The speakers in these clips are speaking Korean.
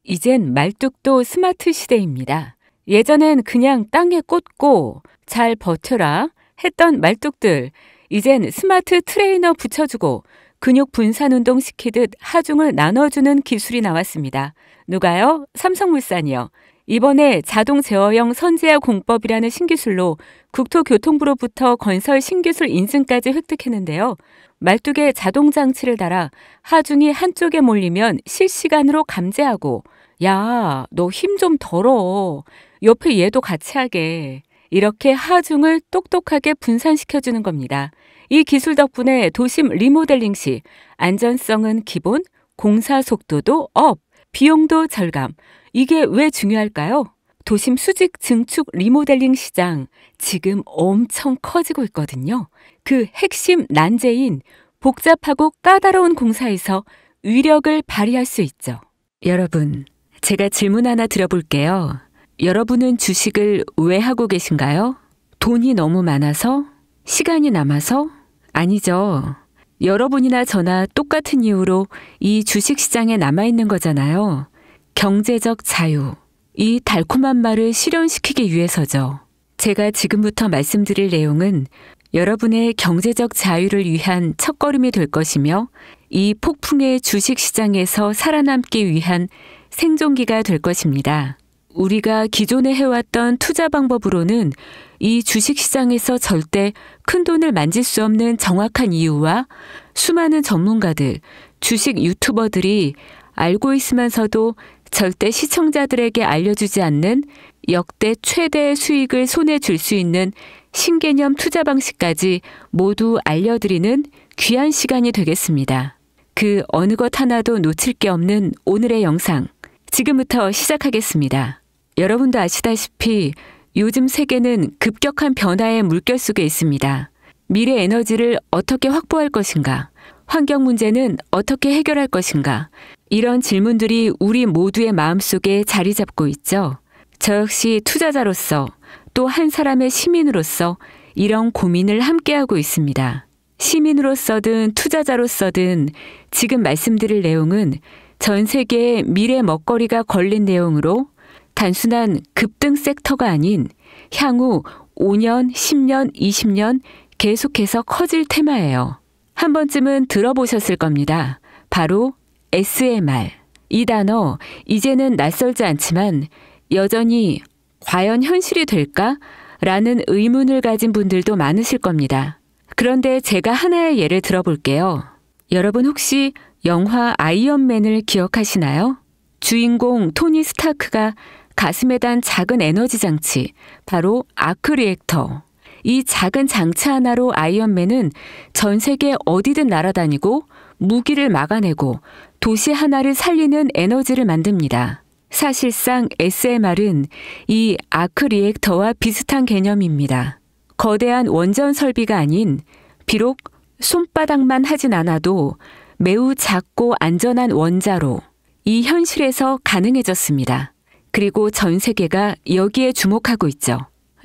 이젠 말뚝도 스마트 시대입니다. 예전엔 그냥 땅에 꽂고 잘 버텨라 했던 말뚝들, 이젠 스마트 트레이너 붙여주고 근육 분산 운동 시키듯 하중을 나눠주는 기술이 나왔습니다. 누가요? 삼성물산이요. 이번에 자동 제어형 선제화 공법이라는 신기술로 국토교통부로부터 건설 신기술 인증까지 획득했는데요. 말뚝에 자동 장치를 달아 하중이 한쪽에 몰리면 실시간으로 감지하고, 야, 너 힘 좀 덜어. 옆에 얘도 같이 하게. 이렇게 하중을 똑똑하게 분산시켜주는 겁니다. 이 기술 덕분에 도심 리모델링 시 안전성은 기본, 공사 속도도 업, 비용도 절감. 이게 왜 중요할까요? 도심 수직 증축 리모델링 시장 지금 엄청 커지고 있거든요. 그 핵심 난제인 복잡하고 까다로운 공사에서 위력을 발휘할 수 있죠. 여러분, 제가 질문 하나 드려볼게요. 여러분은 주식을 왜 하고 계신가요? 돈이 너무 많아서? 시간이 남아서? 아니죠. 여러분이나 저나 똑같은 이유로 이 주식시장에 남아있는 거잖아요. 경제적 자유. 이 달콤한 말을 실현시키기 위해서죠. 제가 지금부터 말씀드릴 내용은 여러분의 경제적 자유를 위한 첫걸음이 될 것이며 이 폭풍의 주식시장에서 살아남기 위한 생존기가 될 것입니다. 우리가 기존에 해왔던 투자 방법으로는 이 주식시장에서 절대 큰돈을 만질 수 없는 정확한 이유와 수많은 전문가들, 주식 유튜버들이 알고 있으면서도 절대 시청자들에게 알려주지 않는 역대 최대의 수익을 손에 쥘 수 있는 신개념 투자 방식까지 모두 알려드리는 귀한 시간이 되겠습니다. 그 어느 것 하나도 놓칠 게 없는 오늘의 영상, 지금부터 시작하겠습니다. 여러분도 아시다시피 요즘 세계는 급격한 변화의 물결 속에 있습니다. 미래 에너지를 어떻게 확보할 것인가? 환경 문제는 어떻게 해결할 것인가? 이런 질문들이 우리 모두의 마음속에 자리 잡고 있죠. 저 역시 투자자로서 또 한 사람의 시민으로서 이런 고민을 함께하고 있습니다. 시민으로서든 투자자로서든 지금 말씀드릴 내용은 전 세계의 미래 먹거리가 걸린 내용으로 단순한 급등 섹터가 아닌 향후 5년, 10년, 20년 계속해서 커질 테마예요. 한 번쯤은 들어보셨을 겁니다. 바로 SMR. 이 단어 이제는 낯설지 않지만 여전히 과연 현실이 될까? 라는 의문을 가진 분들도 많으실 겁니다. 그런데 제가 하나의 예를 들어볼게요. 여러분 혹시 영화 아이언맨을 기억하시나요? 주인공 토니 스타크가 가슴에 단 작은 에너지 장치, 바로 아크 리액터. 이 작은 장치 하나로 아이언맨은 전 세계 어디든 날아다니고 무기를 막아내고 도시 하나를 살리는 에너지를 만듭니다. 사실상 SMR은 이 아크 리액터와 비슷한 개념입니다. 거대한 원전 설비가 아닌, 비록 손바닥만 하진 않아도 매우 작고 안전한 원자로 이 현실에서 가능해졌습니다. 그리고 전 세계가 여기에 주목하고 있죠.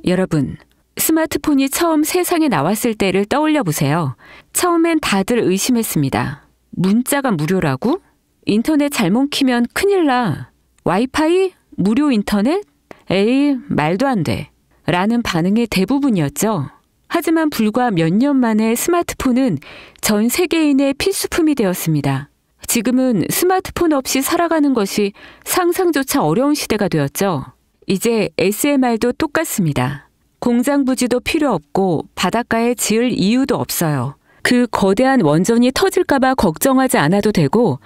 여러분, 스마트폰이 처음 세상에 나왔을 때를 떠올려 보세요. 처음엔 다들 의심했습니다. 문자가 무료라고? 인터넷 잘못 키면 큰일 나. 와이파이? 무료 인터넷? 에이, 말도 안 돼. 라는 반응이 대부분이었죠. 하지만 불과 몇 년 만에 스마트폰은 전 세계인의 필수품이 되었습니다. 지금은 스마트폰 없이 살아가는 것이 상상조차 어려운 시대가 되었죠. 이제 SMR도 똑같습니다. 공장 부지도 필요 없고 바닷가에 지을 이유도 없어요. 그 거대한 원전이 터질까봐 걱정하지 않아도 되고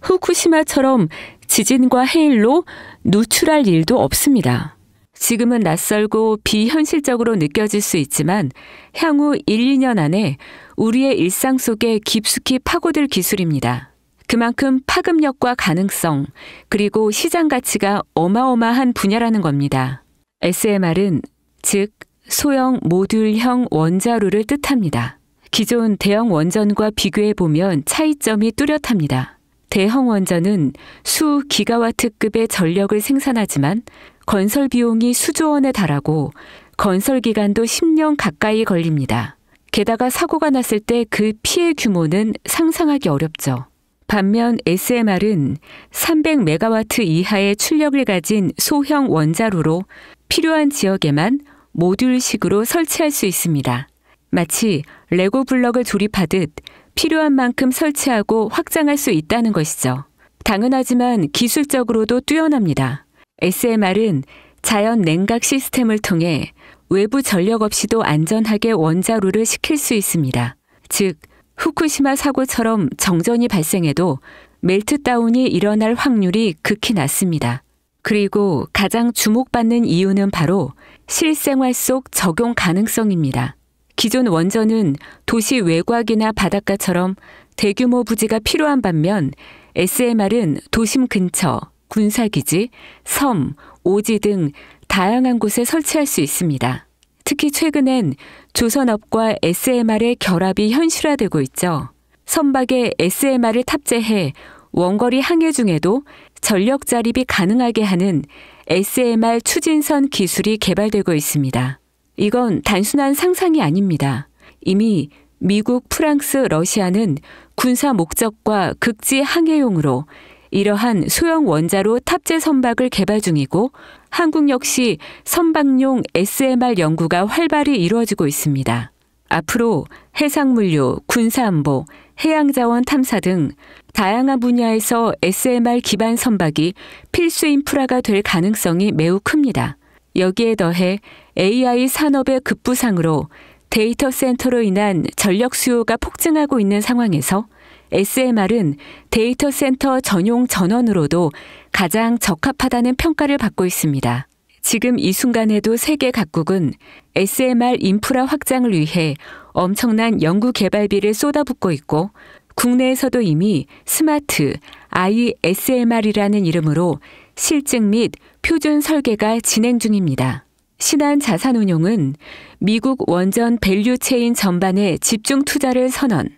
후쿠시마처럼 지진과 해일로 누출할 일도 없습니다. 지금은 낯설고 비현실적으로 느껴질 수 있지만 향후 1, 2년 안에 우리의 일상 속에 깊숙이 파고들 기술입니다. 그만큼 파급력과 가능성, 그리고 시장 가치가 어마어마한 분야라는 겁니다. SMR은 즉 소형 모듈형 원자로를 뜻합니다. 기존 대형 원전과 비교해보면 차이점이 뚜렷합니다. 대형 원전은 수 기가와트급의 전력을 생산하지만 건설 비용이 수조 원에 달하고 건설 기간도 10년 가까이 걸립니다. 게다가 사고가 났을 때 그 피해 규모는 상상하기 어렵죠. 반면 SMR은 300메가와트 이하의 출력을 가진 소형 원자로로 필요한 지역에만 모듈식으로 설치할 수 있습니다. 마치 레고 블럭을 조립하듯 필요한 만큼 설치하고 확장할 수 있다는 것이죠. 당연하지만 기술적으로도 뛰어납니다. SMR은 자연 냉각 시스템을 통해 외부 전력 없이도 안전하게 원자로를 식힐 수 있습니다. 즉, 후쿠시마 사고처럼 정전이 발생해도 멜트다운이 일어날 확률이 극히 낮습니다. 그리고 가장 주목받는 이유는 바로 실생활 속 적용 가능성입니다. 기존 원전은 도시 외곽이나 바닷가처럼 대규모 부지가 필요한 반면 SMR은 도심 근처, 군사기지, 섬, 오지 등 다양한 곳에 설치할 수 있습니다. 특히 최근엔 조선업과 SMR의 결합이 현실화되고 있죠. 선박에 SMR을 탑재해 원거리 항해 중에도 전력 자립이 가능하게 하는 SMR 추진선 기술이 개발되고 있습니다. 이건 단순한 상상이 아닙니다. 이미 미국, 프랑스, 러시아는 군사 목적과 극지 항해용으로 이러한 소형 원자로 탑재 선박을 개발 중이고 한국 역시 선박용 SMR 연구가 활발히 이루어지고 있습니다. 앞으로 해상물류, 군사안보, 해양자원 탐사 등 다양한 분야에서 SMR 기반 선박이 필수 인프라가 될 가능성이 매우 큽니다. 여기에 더해 AI 산업의 급부상으로 데이터 센터로 인한 전력 수요가 폭증하고 있는 상황에서 SMR은 데이터 센터 전용 전원으로도 가장 적합하다는 평가를 받고 있습니다. 지금 이 순간에도 세계 각국은 SMR 인프라 확장을 위해 엄청난 연구 개발비를 쏟아붓고 있고 국내에서도 이미 스마트 ISMR이라는 이름으로 실증 및 표준 설계가 진행 중입니다. 신한자산운용은 미국 원전 밸류체인 전반에 집중 투자를 선언,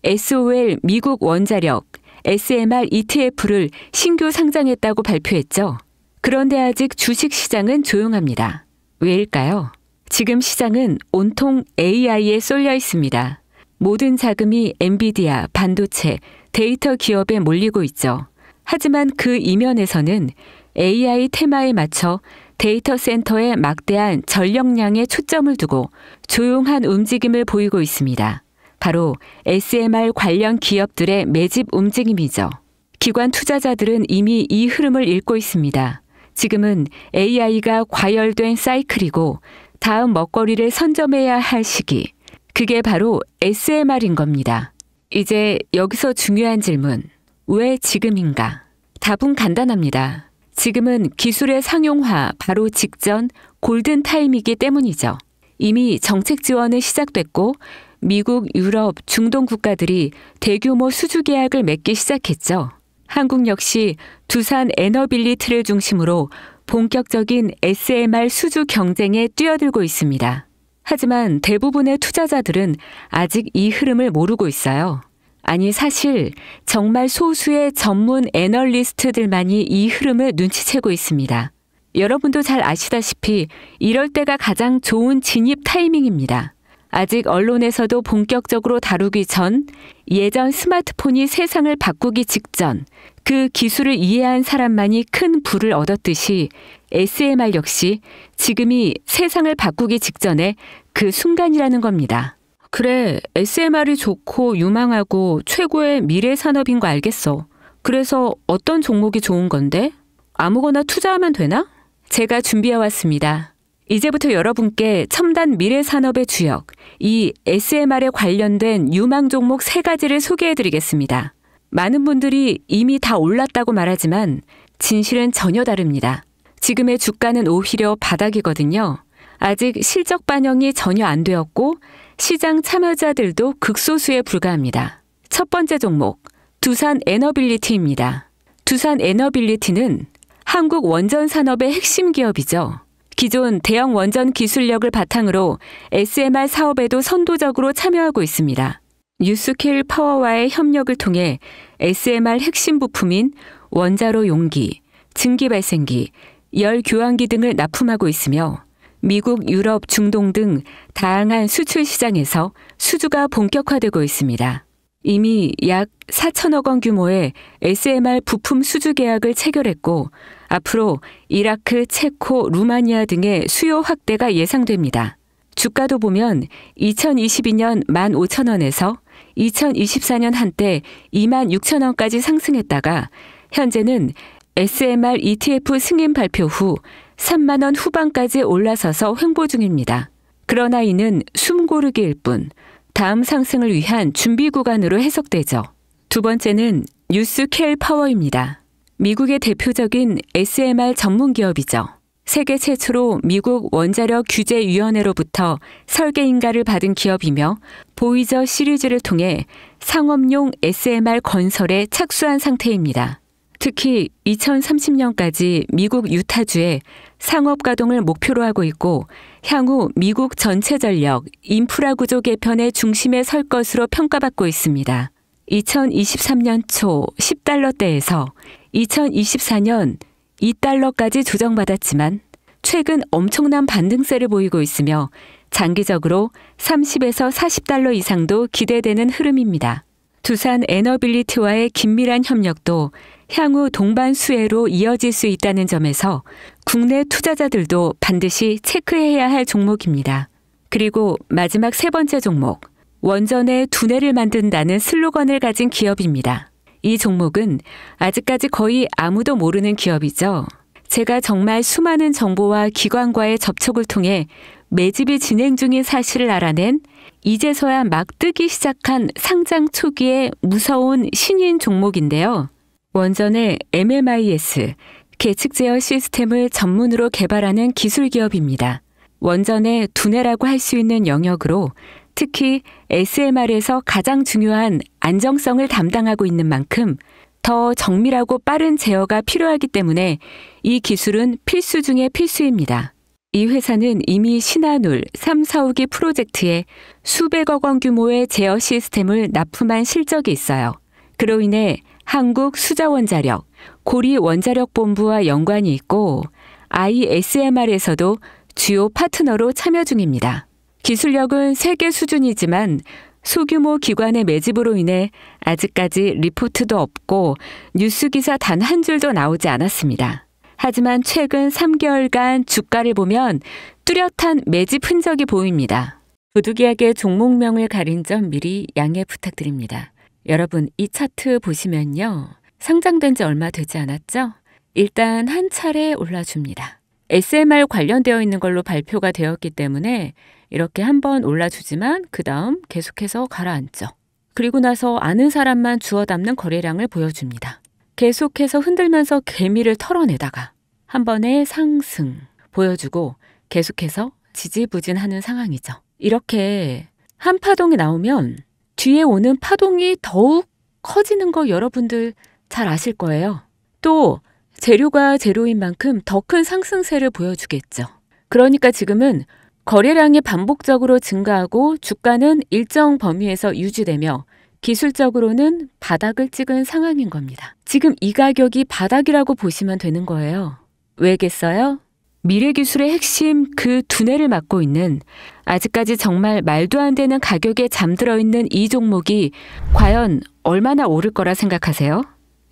SOL 미국 원자력 SMR ETF를 신규 상장했다고 발표했죠. 그런데 아직 주식 시장은 조용합니다. 왜일까요? 지금 시장은 온통 AI에 쏠려 있습니다. 모든 자금이 엔비디아, 반도체, 데이터 기업에 몰리고 있죠. 하지만 그 이면에서는 AI 테마에 맞춰 데이터 센터에 막대한 전력량에 초점을 두고 조용한 움직임을 보이고 있습니다. 바로 SMR 관련 기업들의 매집 움직임이죠. 기관 투자자들은 이미 이 흐름을 읽고 있습니다. 지금은 AI가 과열된 사이클이고 다음 먹거리를 선점해야 할 시기. 그게 바로 SMR인 겁니다. 이제 여기서 중요한 질문. 왜 지금인가? 답은 간단합니다. 지금은 기술의 상용화 바로 직전 골든 타임이기 때문이죠. 이미 정책 지원은 시작됐고 미국, 유럽, 중동 국가들이 대규모 수주 계약을 맺기 시작했죠. 한국 역시 두산 에너빌리티를 중심으로 본격적인 SMR 수주 경쟁에 뛰어들고 있습니다. 하지만 대부분의 투자자들은 아직 이 흐름을 모르고 있어요. 아니 사실 정말 소수의 전문 애널리스트들만이 이 흐름을 눈치채고 있습니다. 여러분도 잘 아시다시피 이럴 때가 가장 좋은 진입 타이밍입니다. 아직 언론에서도 본격적으로 다루기 전, 예전 스마트폰이 세상을 바꾸기 직전, 그 기술을 이해한 사람만이 큰 부를 얻었듯이 SMR 역시 지금이 세상을 바꾸기 직전에 그 순간이라는 겁니다. 그래, SMR이 좋고 유망하고 최고의 미래 산업인 거 알겠어. 그래서 어떤 종목이 좋은 건데? 아무거나 투자하면 되나? 제가 준비해왔습니다. 이제부터 여러분께 첨단 미래 산업의 주역, 이 SMR에 관련된 유망 종목 3가지를 소개해드리겠습니다. 많은 분들이 이미 다 올랐다고 말하지만 진실은 전혀 다릅니다. 지금의 주가는 오히려 바닥이거든요. 아직 실적 반영이 전혀 안 되었고 시장 참여자들도 극소수에 불과합니다. 첫 번째 종목, 두산 에너빌리티입니다. 두산 에너빌리티는 한국 원전 산업의 핵심 기업이죠. 기존 대형 원전 기술력을 바탕으로 SMR 사업에도 선도적으로 참여하고 있습니다. 뉴스케일 파워와의 협력을 통해 SMR 핵심 부품인 원자로 용기, 증기 발생기, 열 교환기 등을 납품하고 있으며 미국, 유럽, 중동 등 다양한 수출 시장에서 수주가 본격화되고 있습니다. 이미 약 4천억 원 규모의 SMR 부품 수주 계약을 체결했고 앞으로 이라크, 체코, 루마니아 등의 수요 확대가 예상됩니다. 주가도 보면 2022년 15,000원에서 2024년 한때 26,000원까지 상승했다가 현재는 SMR ETF 승인 발표 후 3만 원 후반까지 올라서서 횡보 중입니다. 그러나 이는 숨고르기일 뿐 다음 상승을 위한 준비 구간으로 해석되죠. 두 번째는 뉴스켈 파워입니다. 미국의 대표적인 SMR 전문 기업이죠. 세계 최초로 미국 원자력 규제위원회로부터 설계 인가를 받은 기업이며 보이저 시리즈를 통해 상업용 SMR 건설에 착수한 상태입니다. 특히 2030년까지 미국 유타주에 상업 가동을 목표로 하고 있고 향후 미국 전체 전력, 인프라 구조 개편의 중심에 설 것으로 평가받고 있습니다. 2023년 초 10달러대에서 2024년 2달러까지 조정받았지만 최근 엄청난 반등세를 보이고 있으며 장기적으로 30에서 40달러 이상도 기대되는 흐름입니다. 두산 에너빌리티와의 긴밀한 협력도 향후 동반 수혜로 이어질 수 있다는 점에서 국내 투자자들도 반드시 체크해야 할 종목입니다. 그리고 마지막 세 번째 종목, 원전의 두뇌를 만든다는 슬로건을 가진 기업입니다. 이 종목은 아직까지 거의 아무도 모르는 기업이죠. 제가 정말 수많은 정보와 기관과의 접촉을 통해 매집이 진행 중인 사실을 알아낸 이제서야 막 뜨기 시작한 상장 초기의 무서운 신인 종목인데요. 원전의 MMIS, 계측 제어 시스템을 전문으로 개발하는 기술 기업입니다. 원전의 두뇌라고 할 수 있는 영역으로 특히 SMR에서 가장 중요한 안정성을 담당하고 있는 만큼 더 정밀하고 빠른 제어가 필요하기 때문에 이 기술은 필수 중의 필수입니다. 이 회사는 이미 신한울 3, 4호기 프로젝트에 수백억 원 규모의 제어 시스템을 납품한 실적이 있어요. 그로 인해 한국수자원자력, 고리원자력본부와 연관이 있고 ISMR에서도 주요 파트너로 참여 중입니다. 기술력은 세계 수준이지만 소규모 기관의 매집으로 인해 아직까지 리포트도 없고 뉴스 기사 단 한 줄도 나오지 않았습니다. 하지만 최근 3개월간 주가를 보면 뚜렷한 매집 흔적이 보입니다. 부득이하게 종목명을 가린 점 미리 양해 부탁드립니다. 여러분, 이 차트 보시면요. 상장된 지 얼마 되지 않았죠? 일단 한 차례 올라줍니다. SMR 관련되어 있는 걸로 발표가 되었기 때문에 이렇게 한번 올라주지만 그 다음 계속해서 가라앉죠. 그리고 나서 아는 사람만 주워 담는 거래량을 보여줍니다. 계속해서 흔들면서 개미를 털어내다가 한 번에 상승 보여주고 계속해서 지지부진하는 상황이죠. 이렇게 한 파동이 나오면 뒤에 오는 파동이 더욱 커지는 거 여러분들 잘 아실 거예요. 또 재료가 재료인 만큼 더 큰 상승세를 보여주겠죠. 그러니까 지금은 거래량이 반복적으로 증가하고 주가는 일정 범위에서 유지되며 기술적으로는 바닥을 찍은 상황인 겁니다. 지금 이 가격이 바닥이라고 보시면 되는 거예요. 왜겠어요? 미래기술의 핵심 그 두뇌를 맡고 있는 아직까지 정말 말도 안 되는 가격에 잠들어 있는 이 종목이 과연 얼마나 오를 거라 생각하세요?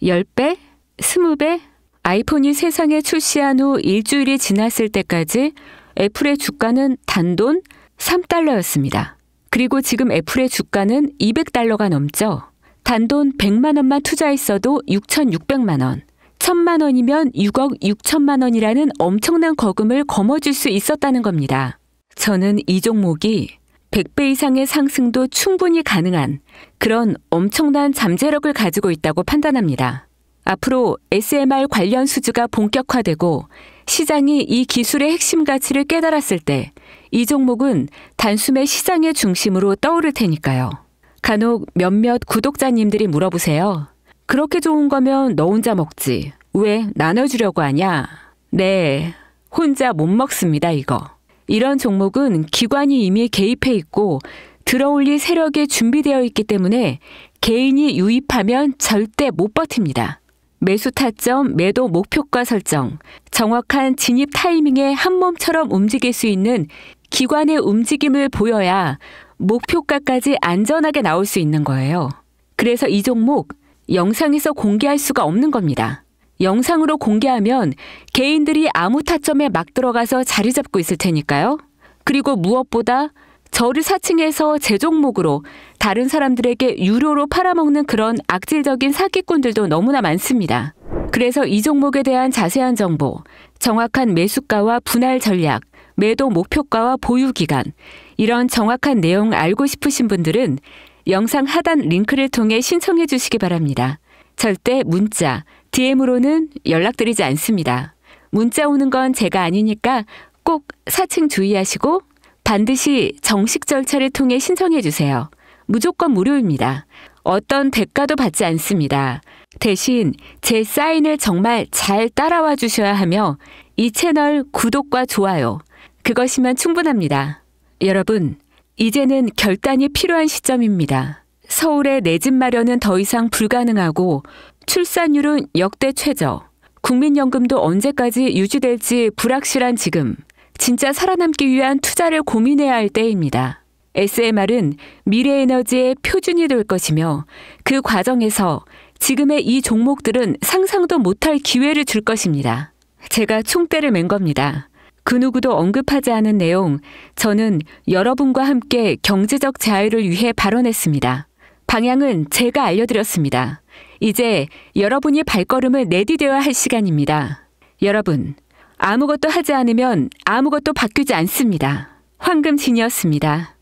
10배? 20배? 아이폰이 세상에 출시한 후 일주일이 지났을 때까지 애플의 주가는 단돈 3달러였습니다. 그리고 지금 애플의 주가는 200달러가 넘죠. 단돈 100만 원만 투자했어도 6,600만 원. 1,000만 원이면 6억 6천만 원이라는 엄청난 거금을 거머쥘 수 있었다는 겁니다. 저는 이 종목이 100배 이상의 상승도 충분히 가능한 그런 엄청난 잠재력을 가지고 있다고 판단합니다. 앞으로 SMR 관련 수주가 본격화되고 시장이 이 기술의 핵심 가치를 깨달았을 때 이 종목은 단숨에 시장의 중심으로 떠오를 테니까요. 간혹 몇몇 구독자님들이 물어보세요. 그렇게 좋은 거면 너 혼자 먹지. 왜 나눠주려고 하냐? 네, 혼자 못 먹습니다, 이거. 이런 종목은 기관이 이미 개입해 있고 들어올릴 세력이 준비되어 있기 때문에 개인이 유입하면 절대 못 버팁니다. 매수 타점, 매도 목표가 설정, 정확한 진입 타이밍에 한 몸처럼 움직일 수 있는 기관의 움직임을 보여야 목표가까지 안전하게 나올 수 있는 거예요. 그래서 이 종목 영상에서 공개할 수가 없는 겁니다. 영상으로 공개하면 개인들이 아무 타점에 막 들어가서 자리 잡고 있을 테니까요. 그리고 무엇보다 저를 사칭해서 제 종목으로 다른 사람들에게 유료로 팔아먹는 그런 악질적인 사기꾼들도 너무나 많습니다. 그래서 이 종목에 대한 자세한 정보, 정확한 매수가와 분할 전략, 매도 목표가와 보유 기간, 이런 정확한 내용 알고 싶으신 분들은 영상 하단 링크를 통해 신청해 주시기 바랍니다. 절대 문자, DM으로는 연락드리지 않습니다. 문자 오는 건 제가 아니니까 꼭 사칭 주의하시고 반드시 정식 절차를 통해 신청해 주세요. 무조건 무료입니다. 어떤 대가도 받지 않습니다. 대신 제 사인을 정말 잘 따라와 주셔야 하며 이 채널 구독과 좋아요, 그것이면 충분합니다. 여러분, 이제는 결단이 필요한 시점입니다. 서울의 내 집 마련은 더 이상 불가능하고 출산율은 역대 최저, 국민연금도 언제까지 유지될지 불확실한 지금, 진짜 살아남기 위한 투자를 고민해야 할 때입니다. SMR은 미래에너지의 표준이 될 것이며 그 과정에서 지금의 이 종목들은 상상도 못할 기회를 줄 것입니다. 제가 총대를 맨 겁니다. 그 누구도 언급하지 않은 내용, 저는 여러분과 함께 경제적 자유를 위해 발언했습니다. 방향은 제가 알려드렸습니다. 이제 여러분이 발걸음을 내디뎌야 할 시간입니다. 여러분, 아무것도 하지 않으면 아무것도 바뀌지 않습니다. 황금진이었습니다.